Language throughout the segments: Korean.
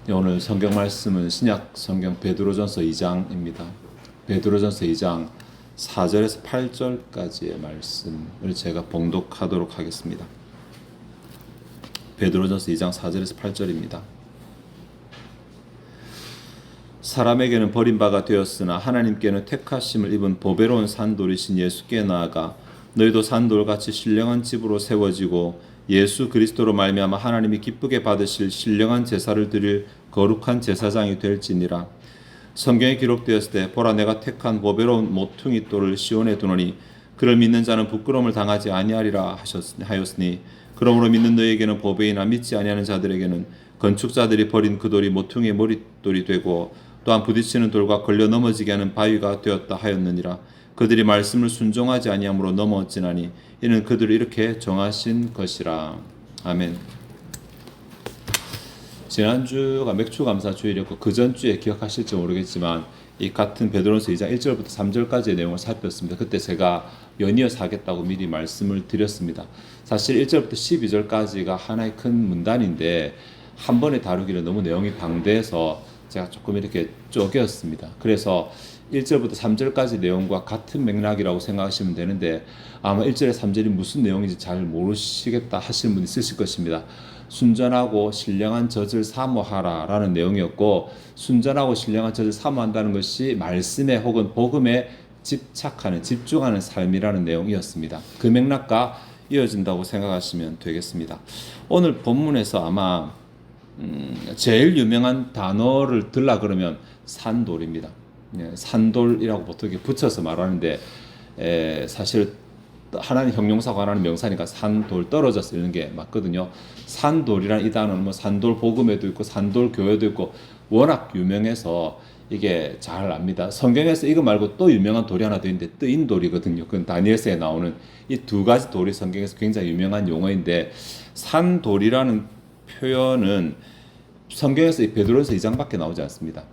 오늘 성경 말씀은 신약 성경 베드로전서 2장입니다. 베드로전서 2장 4절에서 8절까지의 말씀을 제가 봉독하도록 하겠습니다. 베드로전서 2장 4절에서 8절입니다. 사람에게는 버림바가 되었으나 하나님께는 택하심을 입은 보배로운 산돌이신 예수께 나아가 너희도 산돌같이 신령한 집으로 세워지고 예수 그리스도로 말미암아 하나님이 기쁘게 받으실 신령한 제사를 드릴 거룩한 제사장이 될지니라. 성경에 기록되었을 때 보라 내가 택한 보배로운 모퉁이 돌을 시온에 두노니 그를 믿는 자는 부끄러움을 당하지 아니하리라 하였으니 그러므로 믿는 너희에게는 보배이나 믿지 아니하는 자들에게는 건축자들이 버린 그 돌이 모퉁이의 머릿돌이 되고 또한 부딪히는 돌과 걸려 넘어지게 하는 바위가 되었다 하였느니라. 그들이 말씀을 순종하지 아니함으로 넘어지나니 이는 그들을 이렇게 정하신 것이라. 아멘. 지난주가 맥추감사주일이었고 그 전주에 기억하실지 모르겠지만 이 같은 베드로전서 2장 1절부터 3절까지의 내용을 살폈습니다. 그때 제가 연이어서 하겠다고 미리 말씀을 드렸습니다. 사실 1절부터 12절까지가 하나의 큰 문단인데 한 번에 다루기는 너무 내용이 방대해서 제가 조금 이렇게 쪼개었습니다. 그래서 1절부터 3절까지 내용과 같은 맥락이라고 생각하시면 되는데 아마 1절에 3절이 무슨 내용인지 잘 모르시겠다 하시는 분이 있으실 것입니다. 순전하고 신령한 젖을 사모하라 라는 내용이었고, 순전하고 신령한 젖을 사모한다는 것이 말씀에 혹은 복음에 집중하는 삶이라는 내용이었습니다. 그 맥락과 이어진다고 생각하시면 되겠습니다. 오늘 본문에서 아마 제일 유명한 단어를 들라 그러면 산돌입니다. 산돌이라고 보통 이렇게 붙여서 말하는데 사실 하나님 형용사고 하나님 명사니까 산돌 떨어져서 이런 게 맞거든요. 산돌이라는 이 단어는 뭐 산돌 복음에도 있고 산돌 교회도 있고 워낙 유명해서 이게 잘 압니다. 성경에서 이거 말고 또 유명한 돌이 하나 더 있는데 뜨인돌이거든요. 그건 다니엘서에 나오는 이 두 가지 돌이 성경에서 굉장히 유명한 용어인데, 산돌이라는 표현은 성경에서 이 베드로전서 2장밖에 나오지 않습니다.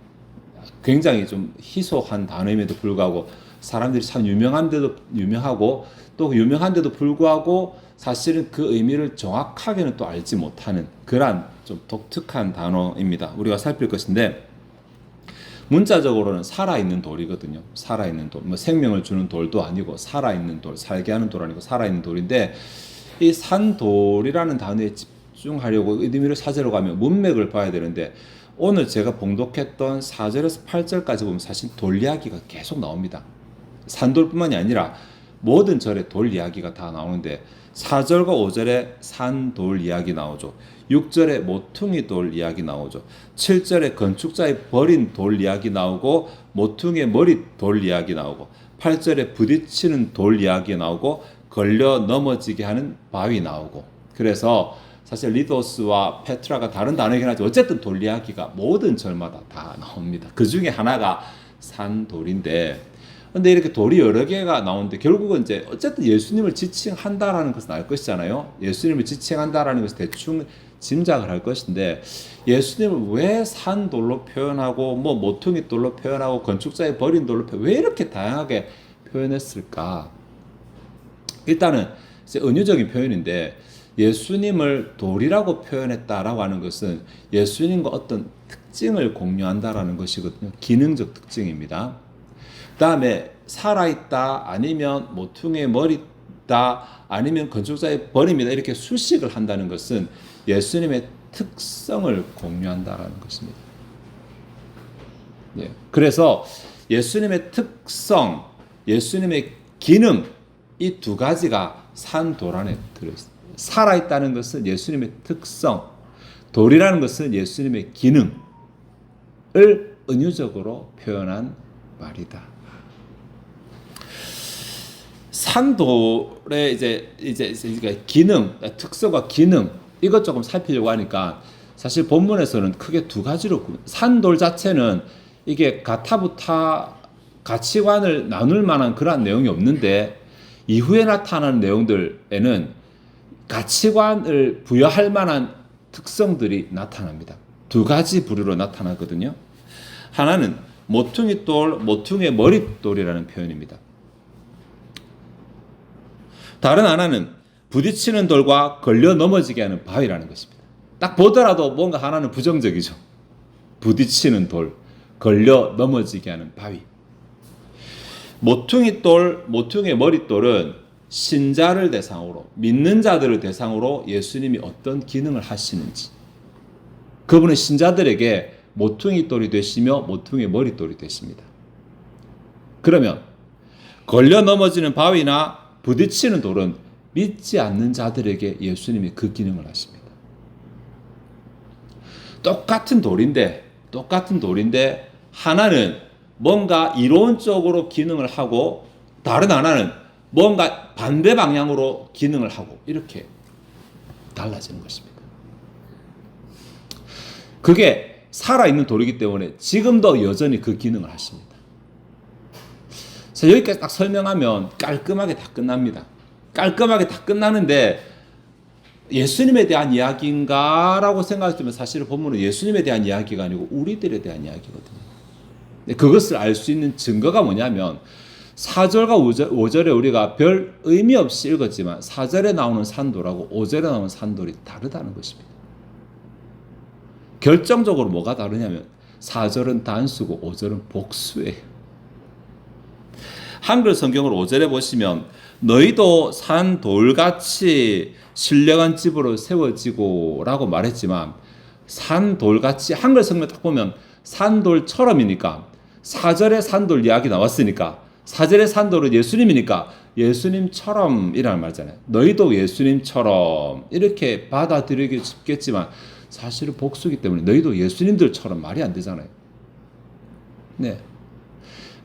굉장히 좀 희소한 단어임에도 불구하고 사람들이 참 유명하고 또 유명한데도 불구하고 사실은 그 의미를 정확하게는 또 알지 못하는 그런 좀 독특한 단어입니다. 우리가 살필 것인데, 문자적으로는 살아있는 돌이거든요. 살아있는 돌, 뭐 생명을 주는 돌도 아니고 살아있는 돌, 살게 하는 돌 아니고 살아있는 돌인데, 이 산돌이라는 단어에 집중하려고 의미를 찾으러 가면 문맥을 봐야 되는데, 오늘 제가 봉독했던 4절에서 8절까지 보면 사실 돌 이야기가 계속 나옵니다. 산돌뿐만이 아니라 모든 절에 돌 이야기가 다 나오는데 4절과 5절에 산돌 이야기 나오죠. 6절에 모퉁이 돌 이야기 나오죠. 7절에 건축자의 버린 돌 이야기 나오고 모퉁이의 머리 돌 이야기 나오고 8절에 부딪히는 돌 이야기 나오고 걸려 넘어지게 하는 바위 나오고, 그래서 사실 리도스와 페트라가 다른 단어이긴 하지만 어쨌든 돌 이야기가 모든 절마다 다 나옵니다. 그 중에 하나가 산돌인데, 근데 이렇게 돌이 여러 개가 나오는데 결국은 이제 어쨌든 예수님을 지칭한다라는 것은 알 것이잖아요. 예수님을 지칭한다라는 것을 대충 짐작을 할 것인데, 예수님을 왜 산돌로 표현하고 뭐 모퉁이 돌로 표현하고 건축자의 버린 돌로 왜 이렇게 다양하게 표현했을까? 일단은 이제 은유적인 표현인데, 예수님을 돌이라고 표현했다라고 하는 것은 예수님과 어떤 특징을 공유한다라는 것이거든요. 기능적 특징입니다. 그 다음에 살아있다, 아니면 모퉁이의 머리다, 아니면 건축자의 버림이다, 이렇게 수식을 한다는 것은 예수님의 특성을 공유한다라는 것입니다. 예. 그래서 예수님의 특성, 예수님의 기능, 이 두 가지가 산돌 안에 들어있습니다. 살아있다는 것은 예수님의 특성, 돌이라는 것은 예수님의 기능을 은유적으로 표현한 말이다. 산돌의 이제 기능, 특성과 기능, 이것 조금 살피려고 하니까 사실 본문에서는 크게 두 가지로, 산돌 자체는 이게 가타부타 가치관을 나눌 만한 그런 내용이 없는데, 이후에 나타나는 내용들에는 가치관을 부여할 만한 특성들이 나타납니다. 두 가지 부류로 나타나거든요. 하나는 모퉁이 돌, 모퉁이의 머릿돌이라는 표현입니다. 다른 하나는 부딪히는 돌과 걸려 넘어지게 하는 바위라는 것입니다. 딱 보더라도 뭔가 하나는 부정적이죠. 부딪히는 돌, 걸려 넘어지게 하는 바위. 모퉁이 돌, 모퉁이의 머릿돌은 신자를 대상으로, 믿는 자들을 대상으로 예수님이 어떤 기능을 하시는지, 그분은 신자들에게 모퉁이 돌이 되시며 모퉁이의 머릿돌이 되십니다. 그러면 걸려 넘어지는 바위나 부딪히는 돌은 믿지 않는 자들에게 예수님이 그 기능을 하십니다. 똑같은 돌인데 하나는 뭔가 이론적으로 기능을 하고 다른 하나는 뭔가 반대 방향으로 기능을 하고 이렇게 달라지는 것입니다. 그게 살아있는 돌이기 때문에 지금도 여전히 그 기능을 하십니다. 자, 여기까지 딱 설명하면 깔끔하게 다 끝납니다. 깔끔하게 다 끝나는데 예수님에 대한 이야기인가 라고 생각하시면 사실은 본문은 예수님에 대한 이야기가 아니고 우리들에 대한 이야기거든요. 그것을 알 수 있는 증거가 뭐냐면 4절과 5절에 우리가 별 의미 없이 읽었지만 4절에 나오는 산돌하고 5절에 나오는 산돌이 다르다는 것입니다. 결정적으로 뭐가 다르냐면 4절은 단수고 5절은 복수예요. 한글 성경을 5절에 보시면 너희도 산 돌같이 신령한 집으로 세워지고 라고 말했지만 산 돌같이 한글 성경 딱 보면 산돌처럼이니까 4절에 산돌 이야기 나왔으니까 4절에 산돌은 예수님이니까 예수님처럼 이라는 말이잖아요. 너희도 예수님처럼 이렇게 받아들이기 쉽겠지만 사실은 복수기 때문에 너희도 예수님들처럼 말이 안 되잖아요. 네.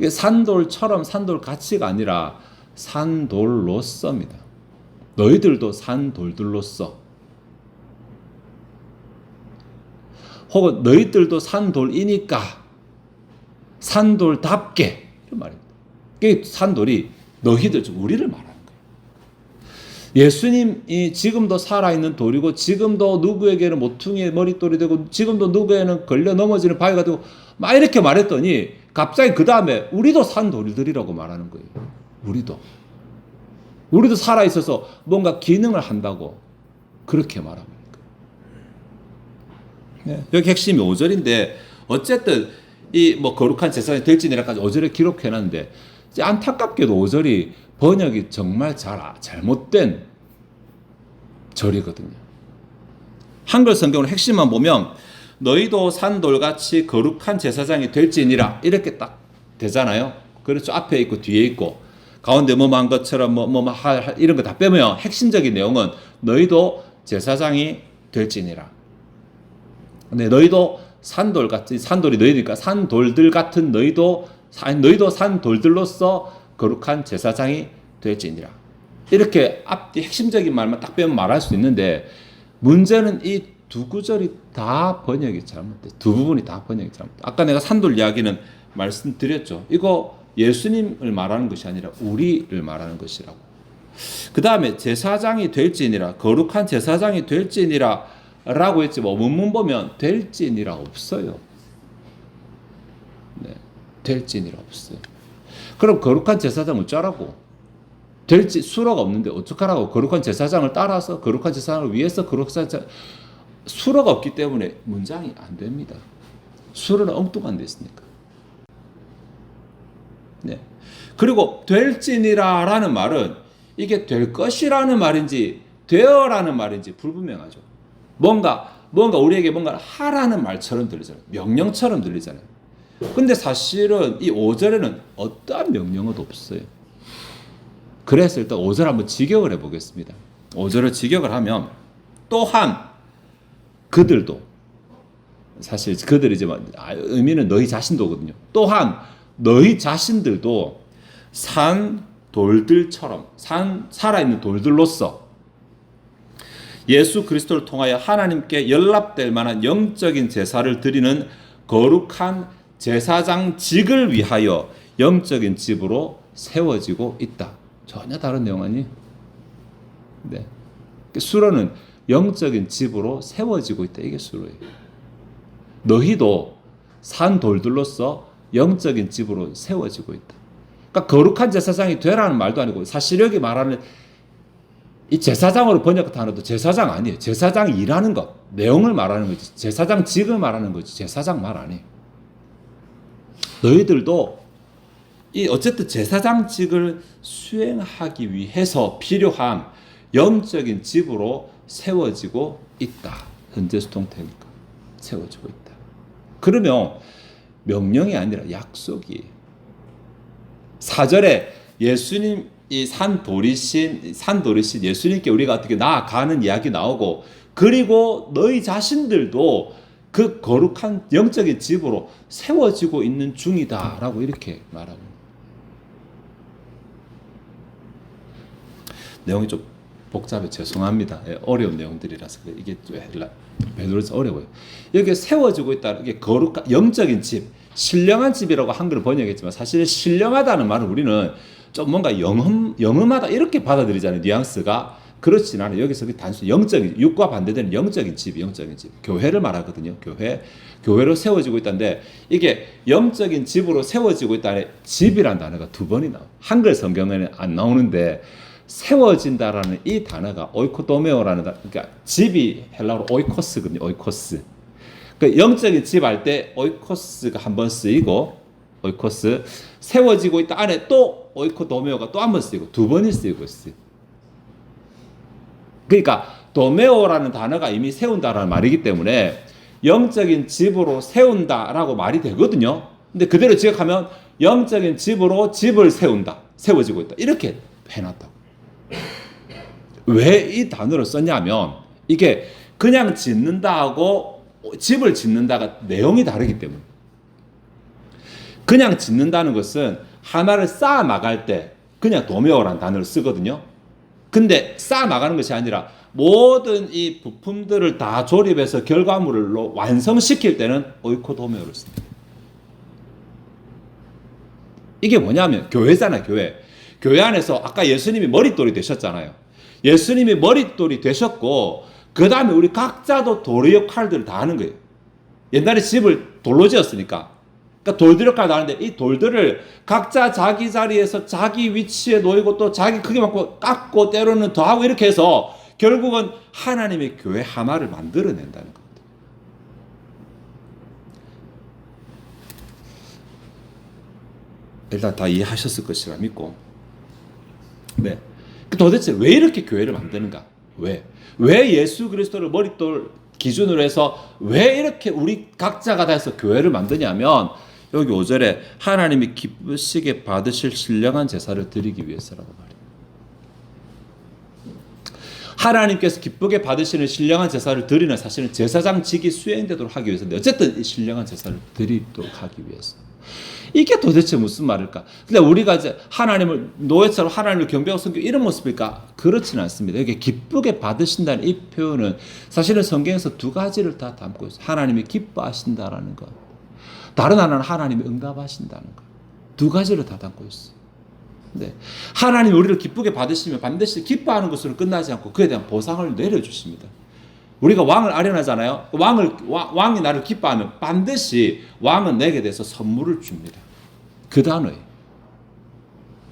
산돌처럼 산돌같이가 아니라 산돌로서입니다. 너희들도 산돌들로서 혹은 너희들도 산돌이니까 산돌답게 이런 말입니다. 그게 산돌이 너희들, 우리를 말하는 거예요. 예수님이 지금도 살아있는 돌이고 지금도 누구에게는 모퉁이의 머릿돌이 되고 지금도 누구에게는 걸려 넘어지는 바위가 되고 막 이렇게 말했더니 갑자기 그 다음에 우리도 산돌들이라고 말하는 거예요. 우리도 살아있어서 뭔가 기능을 한다고 그렇게 말합니다. 네. 여기 핵심이 5절인데 어쨌든 이 뭐 거룩한 제사장이 될지니라까지 5절에 기록해놨는데 안타깝게도 5절이 번역이 정말 잘못된 절이거든요. 한글 성경을 핵심만 보면 너희도 산돌같이 거룩한 제사장이 될지니라 이렇게 딱 되잖아요. 그렇죠. 앞에 있고 뒤에 있고 가운데 뭐한 것처럼 이런 거 다 빼면 핵심적인 내용은 너희도 제사장이 될지니라. 근데 너희도 산돌같이 산돌이 너희니까 산돌들 같은 너희도 산돌들로서 거룩한 제사장이 될지니라. 이렇게 앞뒤 핵심적인 말만 딱 빼면 말할 수 있는데 문제는 이 두 구절이 다 번역이 잘못돼. 두 부분이 다 번역이 잘못돼. 아까 내가 산돌 이야기는 말씀드렸죠. 이거 예수님을 말하는 것이 아니라 우리를 말하는 것이라고. 그 다음에 제사장이 될지니라, 거룩한 제사장이 될지니라 라고 했지만 원문 보면 될지니라 없어요. 네, 될지니라 없어요. 그럼 거룩한 제사장 어쩌라고? 될지 수로가 없는데 어떡하라고? 거룩한 제사장을 따라서 거룩한 제사장을 위해서 거룩한 수로가 없기 때문에 문장이 안 됩니다. 수로는 엉뚱한 데 있으니까. 네. 그리고 될지니라라는 말은 이게 될 것이라는 말인지 되어라는 말인지 불분명하죠. 뭔가 우리에게 뭔가 하라는 말처럼 들리잖아요. 명령처럼 들리잖아요. 근데 사실은 이 5절에는 어떠한 명령어도 없어요. 그래서 일단 5절 한번 직역을 해보겠습니다. 5절을 직역을 하면 또한 그들도 사실 그들이지만 의미는 너희 자신도거든요. 또한 너희 자신들도 산 돌들처럼 살아있는 돌들로서 예수 그리스도를 통하여 하나님께 연락될 만한 영적인 제사를 드리는 거룩한 제사장직을 위하여 영적인 집으로 세워지고 있다. 전혀 다른 내용 아니에요? 네. 수로는 영적인 집으로 세워지고 있다. 이게 수로예요. 너희도 산 돌들로서 영적인 집으로 세워지고 있다. 그러니까 거룩한 제사장이 되라는 말도 아니고 사실 여기 말하는 이 제사장으로 번역한 단어도 제사장 아니에요. 제사장 일하는 것, 내용을 말하는 거지. 제사장직을 말하는 거지. 제사장 말 아니에요. 너희들도 이 어쨌든 제사장직을 수행하기 위해서 필요한 영적인 집으로 세워지고 있다. 현재 수동태니까 세워지고 있다. 그러면 명령이 아니라 약속이에요. 4절에 예수님 이 산도리신 예수님께 우리가 어떻게 나아가는 이야기 나오고, 그리고 너희 자신들도 그 거룩한 영적인 집으로 세워지고 있는 중이다라고 이렇게 말합니다. 내용이 좀 복잡해 죄송합니다. 어려운 내용들이라서 이게 베드로서 어려워요. 여기 세워지고 있다. 이게 거룩한 영적인 집, 신령한 집이라고 한글을 번역했지만 사실 신령하다는 말은 우리는 좀 뭔가 영험하다 이렇게 받아들이잖아요. 뉘앙스가 그렇진 않아요. 여기서 단순히 영적인, 육과 반대되는 영적인 집, 영적인 집, 교회를 말하거든요. 교회로 세워지고 있다는데, 이게 영적인 집으로 세워지고 있다는 집이라는 단어가 2번이 나와요. 한글 성경에는 안 나오는데 세워진다라는 이 단어가 오이코도메오라는 단어, 그러니까 집이 헬라어로 오이코스거든요. 오이코스. 그 영적인 집 할 때 오이코스가 한 번 쓰이고, 오이코스 세워지고 있다 안에 또 오이코도메오가 또 한 번 쓰이고 2번이 쓰이고 있어요. 그러니까 도메오라는 단어가 이미 세운다라는 말이기 때문에 영적인 집으로 세운다라고 말이 되거든요. 근데 그대로 지역하면 영적인 집으로 집을 세운다, 세워지고 있다 이렇게 해놨다고. 왜 이 단어를 썼냐면 이게 그냥 짓는다하고 집을 짓는다가 내용이 다르기 때문에. 그냥 짓는다는 것은 하나를 쌓아 나갈 때 그냥 도메오라는 단어를 쓰거든요. 근데 쌓아 나가는 것이 아니라 모든 이 부품들을 다 조립해서 결과물로 완성시킬 때는 오이코도메오를 씁니다. 이게 뭐냐면 교회잖아요. 교회 안에서 아까 예수님이 머릿돌이 되셨잖아요. 예수님이 머릿돌이 되셨고 그 다음에 우리 각자도 도리 역할들을 다 하는 거예요. 옛날에 집을 돌로 지었으니까. 그러니까 돌들 역할을 하는데 이 돌들을 각자 자기 자리에서 자기 위치에 놓이고 또 자기 크게 맞고 깎고 때로는 더하고 이렇게 해서 결국은 하나님의 교회 하나를 만들어낸다는 겁니다. 일단 다 이해하셨을 것이라 믿고, 네. 도대체 왜 이렇게 교회를 만드는가? 왜 예수 그리스도를 머릿돌 기준으로 해서 왜 이렇게 우리 각자가 다 해서 교회를 만드냐면 여기 5절에 하나님이 기쁘시게 받으실 신령한 제사를 드리기 위해서라고 말해요. 하나님께서 기쁘게 받으시는 신령한 제사를 드리는 사실은 제사장직이 수행되도록 하기 위해서인데 어쨌든 이 신령한 제사를 드리도록 하기 위해서. 이게 도대체 무슨 말일까? 근데 우리가 이제 하나님을 노예처럼 하나님을 경배하고 섬기고 이런 모습일까? 그렇지는 않습니다. 이게 기쁘게 받으신다는 이 표현은 사실은 성경에서 2가지를 다 담고 있어요. 하나님이 기뻐하신다라는 것, 다른 하나는 하나님이 응답하신다는 것. 2가지를 다 담고 있어요. 네. 하나님이 우리를 기쁘게 받으시면 반드시 기뻐하는 것으로 끝나지 않고 그에 대한 보상을 내려주십니다. 우리가 왕을 아련하잖아요. 왕이 나를 기뻐하면 반드시 왕은 내게 대해서 선물을 줍니다. 그 단어예요.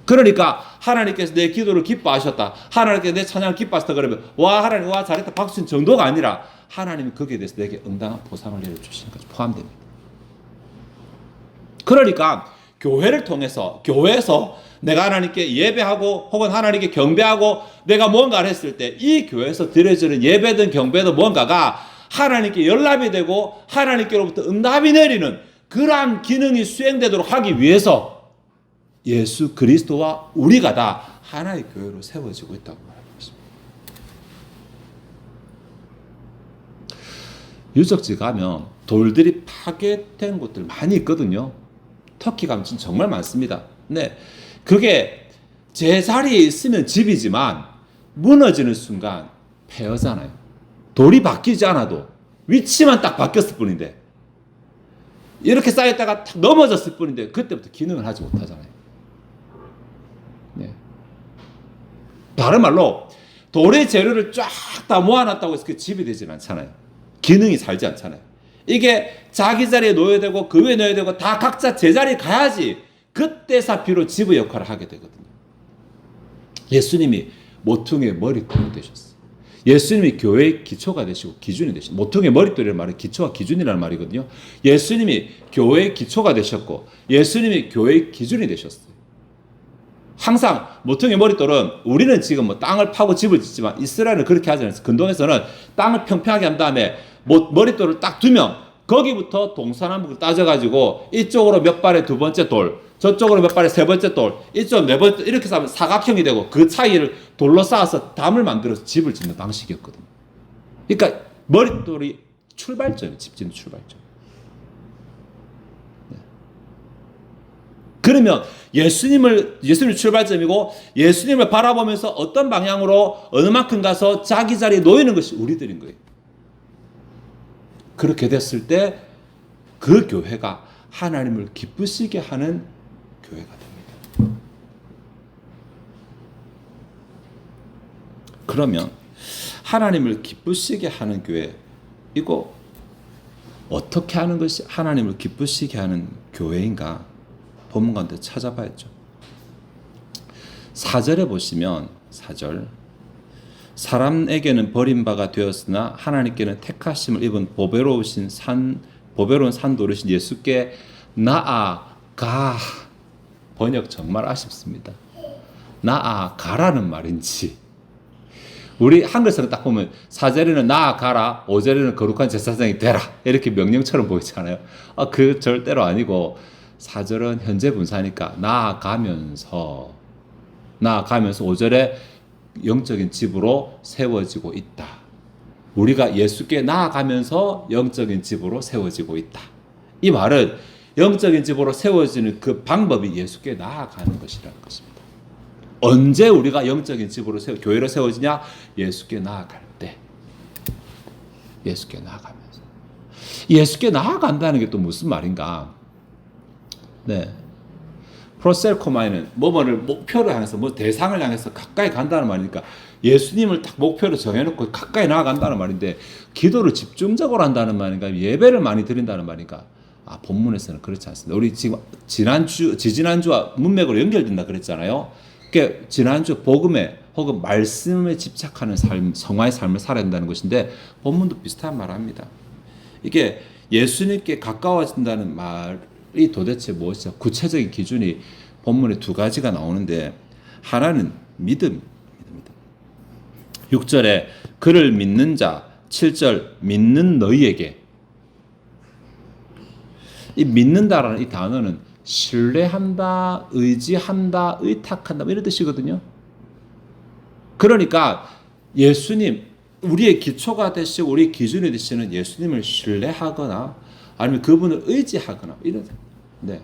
그러니까 하나님께서 내 기도를 기뻐하셨다, 하나님께서 내 찬양을 기뻐하셨다 그러면 와 하나님 와 잘했다 박수친 정도가 아니라 하나님이 거기에 대해서 내게 응당한 보상을 내려주시는 것이 포함됩니다. 그러니까 교회를 통해서 교회에서 내가 하나님께 예배하고 혹은 하나님께 경배하고 내가 뭔가를 했을 때 이 교회에서 드려지는 예배든 경배든 뭔가가 하나님께 연락이 되고 하나님께로부터 응답이 내리는 그러한 기능이 수행되도록 하기 위해서 예수 그리스도와 우리가 다 하나의 교회로 세워지고 있다고 말하고 있습니다. 유적지 가면 돌들이 파괴된 곳들 많이 있거든요. 터키 가면 정말 많습니다. 네. 그게 제자리에 있으면 집이지만 무너지는 순간 폐허잖아요. 돌이 바뀌지 않아도 위치만 딱 바뀌었을 뿐인데 이렇게 쌓였다가 탁 넘어졌을 뿐인데 그때부터 기능을 하지 못하잖아요. 네. 다른 말로 돌의 재료를 쫙 다 모아놨다고 해서 그 집이 되진 않잖아요. 기능이 살지 않잖아요. 이게 자기 자리에 놓여야 되고 그 위에 놓여야 되고 다 각자 제자리에 가야지 그때서 비로 집의 역할을 하게 되거든요. 예수님이 모퉁이의 머릿돌이 되셨어요. 예수님이 교회의 기초가 되시고 기준이 되시고, 모퉁이의 머릿돌이라는 말은 기초와 기준이라는 말이거든요. 예수님이 교회의 기초가 되셨고 예수님이 교회의 기준이 되셨어요. 항상 모퉁이 머릿돌은, 우리는 지금 뭐 땅을 파고 집을 짓지만 이스라엘은 그렇게 하지 않았어요. 근동에서는 땅을 평평하게 한 다음에 머릿돌을 딱 두면 거기부터 동서남북을 따져가지고 이쪽으로 몇 발의 두 번째 돌, 저쪽으로 몇 발의 세 번째 돌, 이쪽 네 번째, 이렇게 해서 하면 사각형이 되고 그 사이를 돌로 쌓아서 담을 만들어서 집을 짓는 방식이었거든요. 그러니까 머릿돌이 출발점이에요. 집 짓는 출발점. 네. 그러면 예수님이 출발점이고 예수님을 바라보면서 어떤 방향으로 어느 만큼 가서 자기 자리에 놓이는 것이 우리들인 거예요. 그렇게 됐을 때 그 교회가 하나님을 기쁘시게 하는 교회가 됩니다. 그러면 하나님을 기쁘시게 하는 교회, 이거 어떻게 하는 것이 하나님을 기쁘시게 하는 교회인가? 본문 가운데 찾아봐야죠. 4절에 보시면 4절, 사람에게는 버림바가 되었으나 하나님께는 택하심을 입은 보배로운 산도르신 예수께 나아가. 번역 정말 아쉽습니다. 나아가라는 말인지, 우리 한글서는 딱 보면 4절에는 나아가라, 5절에는 거룩한 제사장이 되라, 이렇게 명령처럼 보이잖아요. 그 절대로 아니고 4절은 현재 분사니까 나아가면서 5절에 영적인 집으로 세워지고 있다. 우리가 예수께 나아가면서 영적인 집으로 세워지고 있다. 이 말은 영적인 집으로 세워지는 그 방법이 예수께 나아가는 것이라는 것입니다. 언제 우리가 영적인 집으로 교회로 세워지냐? 예수께 나아갈 때. 예수께 나아가면서. 예수께 나아간다는 게 또 무슨 말인가? 네. 프로셀코마이는 뭐뭐를 목표를 향해서, 뭐 대상을 향해서 가까이 간다는 말이니까 예수님을 딱 목표로 정해놓고 가까이 나아간다는 말인데, 기도를 집중적으로 한다는 말인가, 예배를 많이 드린다는 말인가? 본문에서는 그렇지 않습니다. 우리 지금 지지난주와 문맥으로 연결된다 그랬잖아요. 그러니까 지난주 복음에 혹은 말씀에 집착하는 삶, 성화의 삶을 살아야 된다는 것인데, 본문도 비슷한 말을 합니다. 이게 예수님께 가까워진다는 말이 도대체 무엇이죠? 구체적인 기준이 본문에 두 가지가 나오는데, 하나는 믿음입니다. 6절에 그를 믿는 자, 7절 믿는 너희에게. 이 믿는다라는 이 단어는 신뢰한다, 의지한다, 의탁한다, 이런 뜻이거든요. 그러니까 예수님, 우리의 기초가 되시고 우리의 기준이 되시는 예수님을 신뢰하거나 아니면 그분을 의지하거나, 이런, 네,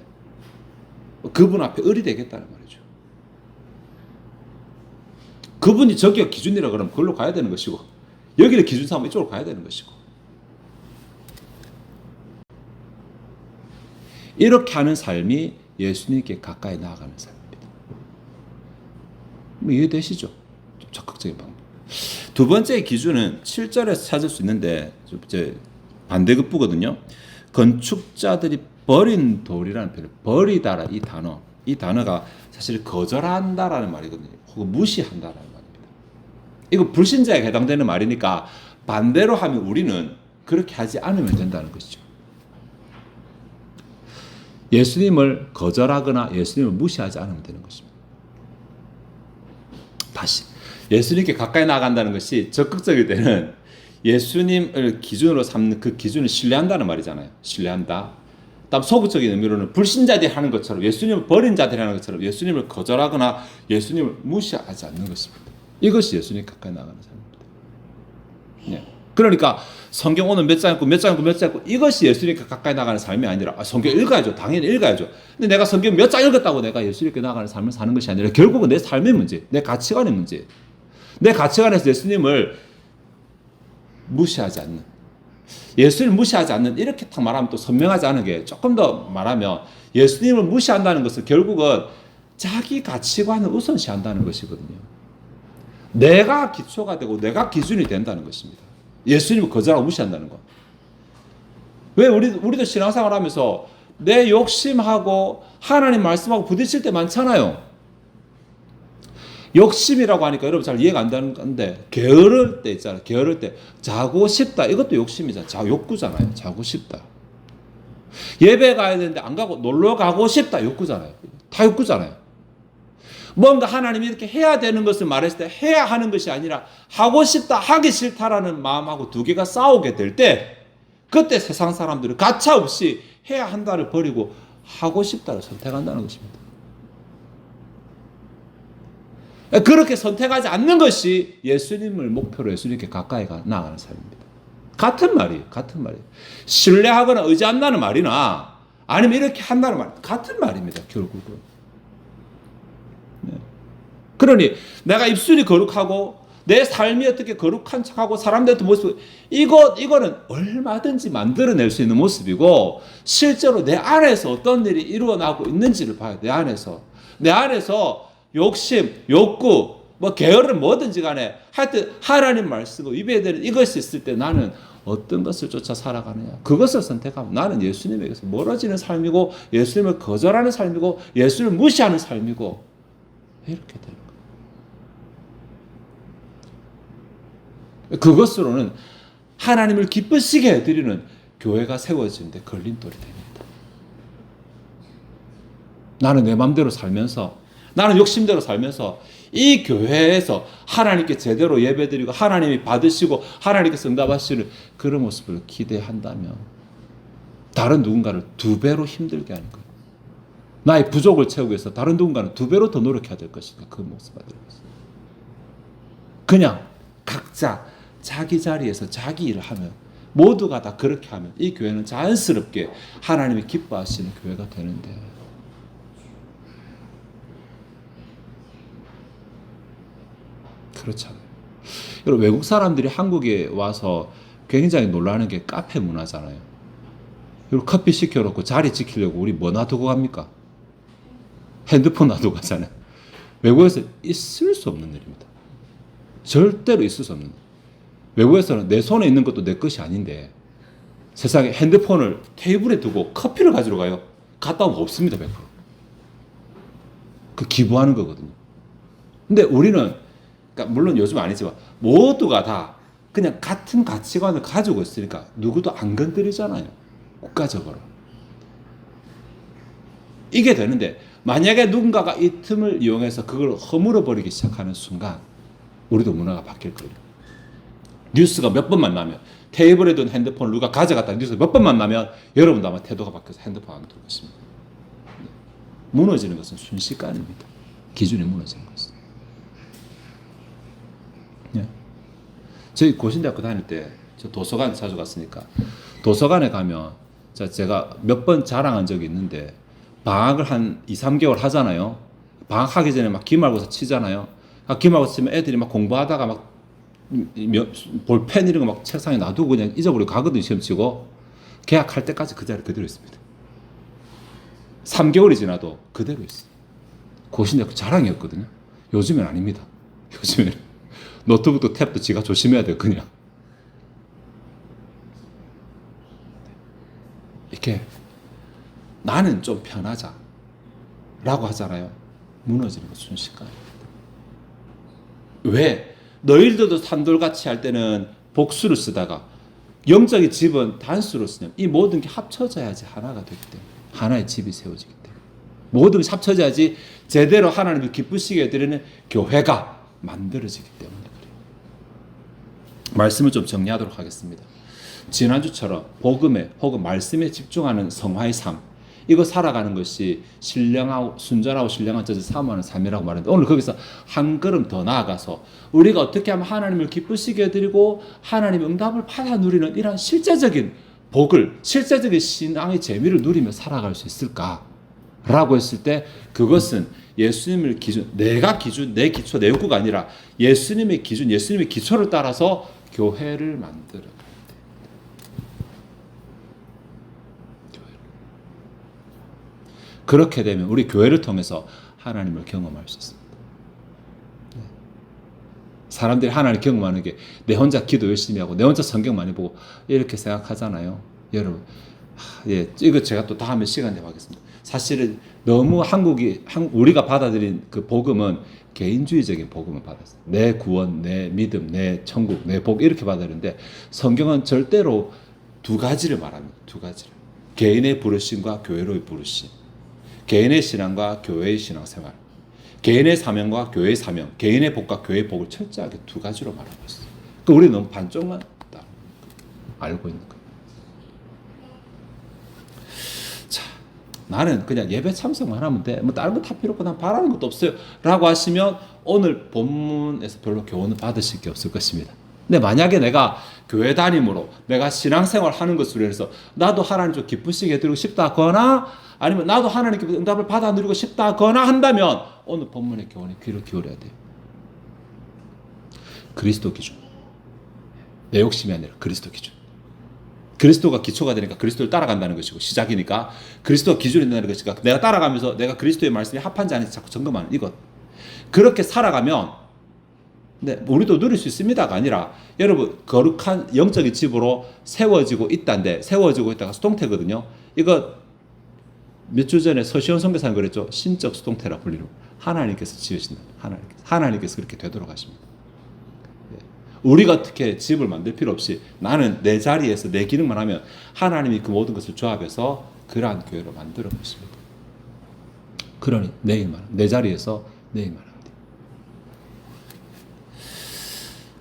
그분 앞에 을이 되겠다는 말이죠. 그분이 저기가 기준이라 그러면 그걸로 가야 되는 것이고, 여기를 기준 삼으면 이쪽으로 가야 되는 것이고, 이렇게 하는 삶이 예수님께 가까이 나아가는 삶입니다. 이해되시죠? 좀 적극적인 방법. 두 번째 기준은 7절에서 찾을 수 있는데, 이제 반대급부거든요. 건축자들이 버린 돌이라는 표현, 버리다라, 이 단어가 사실 거절한다라는 말이거든요. 혹은 무시한다라는 말입니다. 이거 불신자에게 해당되는 말이니까 반대로 하면 우리는 그렇게 하지 않으면 된다는 것이죠. 예수님을 거절하거나 예수님을 무시하지 않으면 되는 것입니다. 다시, 예수님께 가까이 나아간다는 것이 적극적일 때는 예수님을 기준으로 삼는 그 기준을 신뢰한다는 말이잖아요. 신뢰한다. 다음 소극적인 의미로는 불신자들이 하는 것처럼, 예수님을 버린 자들이 하는 것처럼 예수님을 거절하거나 예수님을 무시하지 않는 것입니다. 이것이 예수님 가까이 나아가는 삶입니다. 네. 그러니까 성경 오늘 몇 장 읽고 몇 장 읽고 몇 장 읽고, 이것이 예수님께 가까이 나가는 삶이 아니라, 성경 읽어야죠. 당연히 읽어야죠. 근데 내가 성경 몇 장 읽었다고 내가 예수님께 나가는 삶을 사는 것이 아니라 결국은 내 삶의 문제, 내 가치관의 문제, 내 가치관에서 예수님을 무시하지 않는, 예수님을 무시하지 않는, 이렇게 딱 말하면 또 선명하지 않은 게, 조금 더 말하면 예수님을 무시한다는 것은 결국은 자기 가치관을 우선시한다는 것이거든요. 내가 기초가 되고 내가 기준이 된다는 것입니다. 예수님을 거절하고 무시한다는 거. 왜 우리도 신앙생활 하면서 내 욕심하고 하나님 말씀하고 부딪힐 때 많잖아요. 욕심이라고 하니까 여러분 잘 이해가 안 되는 건데, 게으를 때 있잖아요. 게으를 때 자고 싶다. 이것도 욕심이잖아요. 욕구잖아요. 자고 싶다. 예배 가야 되는데 안 가고 놀러 가고 싶다. 욕구잖아요. 다 욕구잖아요. 뭔가 하나님이 이렇게 해야 되는 것을 말했을 때 해야 하는 것이 아니라 하고 싶다, 하기 싫다라는 마음하고 두 개가 싸우게 될 때, 그때 세상 사람들은 가차없이 해야 한다를 버리고 하고 싶다를 선택한다는 것입니다. 그렇게 선택하지 않는 것이 예수님을 목표로 예수님께 가까이 나아가는 삶입니다. 같은 말이에요. 신뢰하거나 의지한다는 말이나 아니면 이렇게 한다는 말, 같은 말입니다. 결국은. 네. 그러니 내가 입술이 거룩하고 내 삶이 어떻게 거룩한 척하고 사람들한테 모습, 이거는 얼마든지 만들어낼 수 있는 모습이고, 실제로 내 안에서 어떤 일이 일어나고 있는지를 봐야 돼. 내 안에서 욕심, 욕구, 게으름 뭐든지 간에 하여튼 하나님 말씀과 위배되는 이것이 있을 때 나는 어떤 것을 쫓아 살아가느냐, 그것을 선택하면 나는 예수님에게서 멀어지는 삶이고, 예수님을 거절하는 삶이고, 예수님을 무시하는 삶이고, 이렇게 되는 거예요. 그것으로는 하나님을 기쁘시게 해드리는 교회가 세워지는데 걸림돌이 됩니다. 나는 내 마음대로 살면서, 나는 욕심대로 살면서 이 교회에서 하나님께 제대로 예배드리고 하나님이 받으시고 하나님께서 응답하시는 그런 모습을 기대한다면 다른 누군가를 두 배로 힘들게 하는 거예요. 나의 부족을 채우기 위해서 다른 누군가는 두 배로 더 노력해야 될 것이니까 그 모습을 가지고 있어요. 그냥 각자 자기 자리에서 자기 일을 하면, 모두가 다 그렇게 하면 이 교회는 자연스럽게 하나님이 기뻐하시는 교회가 되는데, 그렇잖아요. 여러분, 외국 사람들이 한국에 와서 굉장히 놀라는 게 카페 문화잖아요. 그리고 커피 시켜놓고 자리 지키려고 우리 뭐 놔두고 갑니까? 핸드폰 놔두고 가잖아요. 외국에서 있을 수 없는 일입니다. 절대로 있을 수 없는 일. 외국에서는 내 손에 있는 것도 내 것이 아닌데 세상에 핸드폰을 테이블에 두고 커피를 가지러 가요. 갔다 오면 없습니다. 100%. 그 기부하는 거거든요. 근데 우리는, 그러니까 물론 요즘 아니지만 모두가 다 그냥 같은 가치관을 가지고 있으니까 누구도 안 건드리잖아요. 국가적으로. 이게 되는데 만약에 누군가가 이 틈을 이용해서 그걸 허물어 버리기 시작하는 순간 우리도 문화가 바뀔 거예요. 뉴스가 몇 번만 나면, 테이블에 둔 핸드폰을 누가 가져갔다 뉴스가 몇 번만 나면 여러분도 아마 태도가 바뀌어서 핸드폰 안 둘 것입니다. 무너지는 것은 순식간입니다. 기준이 무너지는 것은. 네. 저희 고신대학교 다닐 때 저 도서관 자주 갔으니까 도서관에 가면 제가 몇 번 자랑한 적이 있는데, 방학을 한 2, 3개월 하잖아요. 방학하기 전에 막 기말고사 치잖아요. 기말고사 치면 애들이 막 공부하다가 막 볼펜 이런 거 막 책상에 놔두고 그냥 잊어버리고 가거든요. 시험 치고. 개학할 때까지 그 자리 그대로 있습니다. 3개월이 지나도 그대로 있어요. 고신대학교 자랑이었거든요. 요즘엔 아닙니다. 요즘에는 노트북도 탭도 지가 조심해야 돼요. 그냥 이렇게 나는 좀 편하자 라고 하잖아요. 무너지는 거 순식간입니다. 왜? 너희들도 산돌같이 할 때는 복수를 쓰다가 영적인 집은 단수로 쓰냐면 이 모든 게 합쳐져야지 하나가 되기 때문에, 하나의 집이 세워지기 때문에, 모든 게 합쳐져야지 제대로 하나님을 기쁘시게 해드리는 교회가 만들어지기 때문에 그래요. 말씀을 좀 정리하도록 하겠습니다. 지난주처럼 복음에 혹은 말씀에 집중하는 성화의 삶, 이거 살아가는 것이 신령하고 순전하고 신령한 자를 사모하는 삶이라고 말했는데, 오늘 거기서 한 걸음 더 나아가서 우리가 어떻게 하면 하나님을 기쁘시게 해드리고 하나님의 응답을 받아 누리는 이런 실제적인 복을, 실제적인 신앙의 재미를 누리며 살아갈 수 있을까라고 했을 때, 그것은 예수님을 기준, 내가 기준, 내 기초, 내 욕구가 아니라 예수님의 기준, 예수님의 기초를 따라서 교회를 만들어. 그렇게 되면 우리 교회를 통해서 하나님을 경험할 수 있습니다. 사람들이 하나님을 경험하는 게 내 혼자 기도 열심히 하고 내 혼자 성경 많이 보고 이렇게 생각하잖아요. 여러분, 예, 이거 제가 또 다음에 시간 내고 하겠습니다. 사실은 너무 우리가 받아들인 그 복음은 개인주의적인 복음을 받았어요. 내 구원, 내 믿음, 내 천국, 내 복 이렇게 받았는데 성경은 절대로 두 가지를 말합니다. 두 가지를. 개인의 부르심과 교회로의 부르심. 개인의 신앙과 교회의 신앙생활. 개인의 사명과 교회의 사명. 개인의 복과 교회의 복을 철저하게 두 가지로 말하고 있어요. 그러니까 우리는 너무 반쪽만 알고 있는 거예요. 자, 나는 그냥 예배 참석만 하면 돼. 뭐 다른 거 다 필요 없고 난 바라는 것도 없어요. 라고 하시면 오늘 본문에서 별로 교훈을 받으실 게 없을 것입니다. 근데 만약에 내가 교회 다님으로 내가 신앙생활 하는 것으로 해서 나도 하나님 좀 기쁘시게 해드리고 싶다거나 아니면 나도 하나님께 응답을 받아 누리고 싶다거나 한다면 오늘 본문의 교훈에 귀를 기울여야 돼요. 그리스도 기준. 내 욕심이 아니라 그리스도 기준. 그리스도가 기초가 되니까 그리스도를 따라간다는 것이고 시작이니까 그리스도가 기준이 된다는 것이니까 내가 따라가면서 내가 그리스도의 말씀이 합한지 아닌지 자꾸 점검하는 이것. 그렇게 살아가면 네, 우리도 누릴 수 있습니다가 아니라 여러분 거룩한 영적인 집으로 세워지고 있다는데 세워지고 있다가 수동태거든요. 이거 몇 주 전에 서시원 선교사님 그랬죠. 신적 수동태라 불리는 하나님께서 지으신다. 하나님께서 그렇게 되도록 하십니다. 우리가 어떻게 집을 만들 필요 없이 나는 내 자리에서 내 기능만 하면 하나님이 그 모든 것을 조합해서 그러한 교회로 만들어 놓습니다. 그러니 내 자리에서 내 일만 하면 돼요.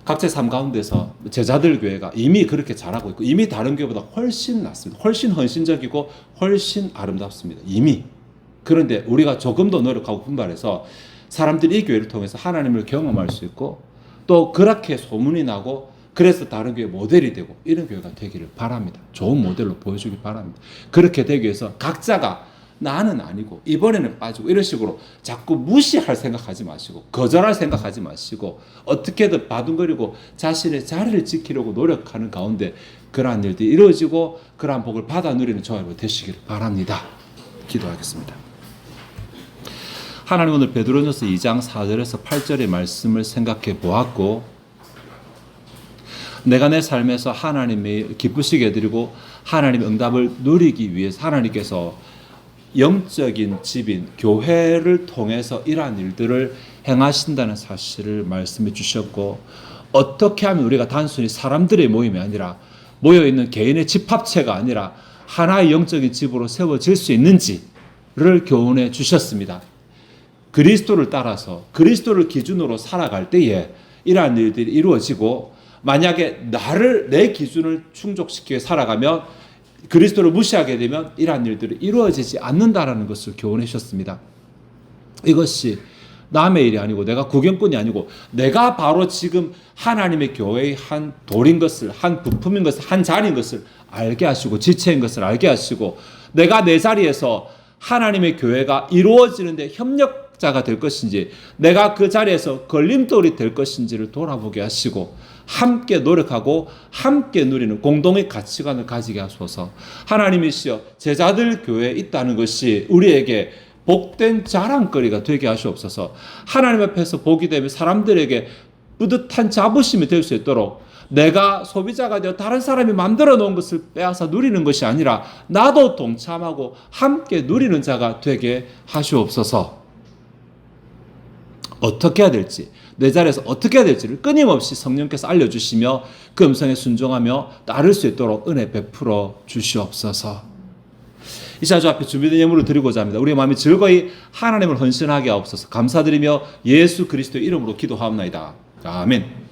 각자의 삶 가운데서 제자들 교회가 이미 그렇게 잘하고 있고 이미 다른 교회보다 훨씬 낫습니다. 훨씬 헌신적이고 훨씬 아름답습니다. 이미. 그런데 우리가 조금 더 노력하고 분발해서 사람들이 이 교회를 통해서 하나님을 경험할 수 있고 또 그렇게 소문이 나고 그래서 다른 교회 모델이 되고 이런 교회가 되기를 바랍니다. 좋은 모델로 보여주길 바랍니다. 그렇게 되기 위해서 각자가 나는 아니고 이번에는 빠지고 이런 식으로 자꾸 무시할 생각하지 마시고 거절할 생각하지 마시고 어떻게든 바둥거리고 자신의 자리를 지키려고 노력하는 가운데 그러한 일들이 이루어지고 그러한 복을 받아 누리는 저와 되시기를 바랍니다. 기도하겠습니다. 하나님 오늘 베드로전서 2장 4절에서 8절의 말씀을 생각해 보았고 내가 내 삶에서 하나님이 기쁘시게 해드리고 하나님의 응답을 누리기 위해서 하나님께서 영적인 집인 교회를 통해서 이러한 일들을 행하신다는 사실을 말씀해 주셨고 어떻게 하면 우리가 단순히 사람들의 모임이 아니라 모여있는 개인의 집합체가 아니라 하나의 영적인 집으로 세워질 수 있는지를 교훈해 주셨습니다. 그리스도를 따라서 그리스도를 기준으로 살아갈 때에 이러한 일들이 이루어지고 만약에 내 기준을 충족시켜 살아가면 그리스도를 무시하게 되면 이러한 일들이 이루어지지 않는다라는 것을 교훈해 주셨습니다. 이것이 남의 일이 아니고 내가 구경꾼이 아니고 내가 바로 지금 하나님의 교회의 한 돌인 것을 한 부품인 것을 한 자리인 것을 알게 하시고 지체인 것을 알게 하시고 내가 내 자리에서 하나님의 교회가 이루어지는데 협력자가 될 것인지 내가 그 자리에서 걸림돌이 될 것인지를 돌아보게 하시고 함께 노력하고 함께 누리는 공동의 가치관을 가지게 하소서. 하나님이시여 제자들 교회에 있다는 것이 우리에게 복된 자랑거리가 되게 하시옵소서. 하나님 앞에서 복이 되면 사람들에게 뿌듯한 자부심이 될 수 있도록 내가 소비자가 되어 다른 사람이 만들어 놓은 것을 빼앗아 누리는 것이 아니라 나도 동참하고 함께 누리는 자가 되게 하시옵소서. 어떻게 해야 될지 내 자리에서 어떻게 해야 될지를 끊임없이 성령께서 알려주시며 그 음성에 순종하며 따를 수 있도록 은혜 베풀어 주시옵소서. 이 시간 주 앞에 준비된 예물을 드리고자 합니다. 우리의 마음이 즐거이 하나님을 헌신하게 하옵소서. 감사드리며 예수 그리스도의 이름으로 기도하옵나이다. 아멘.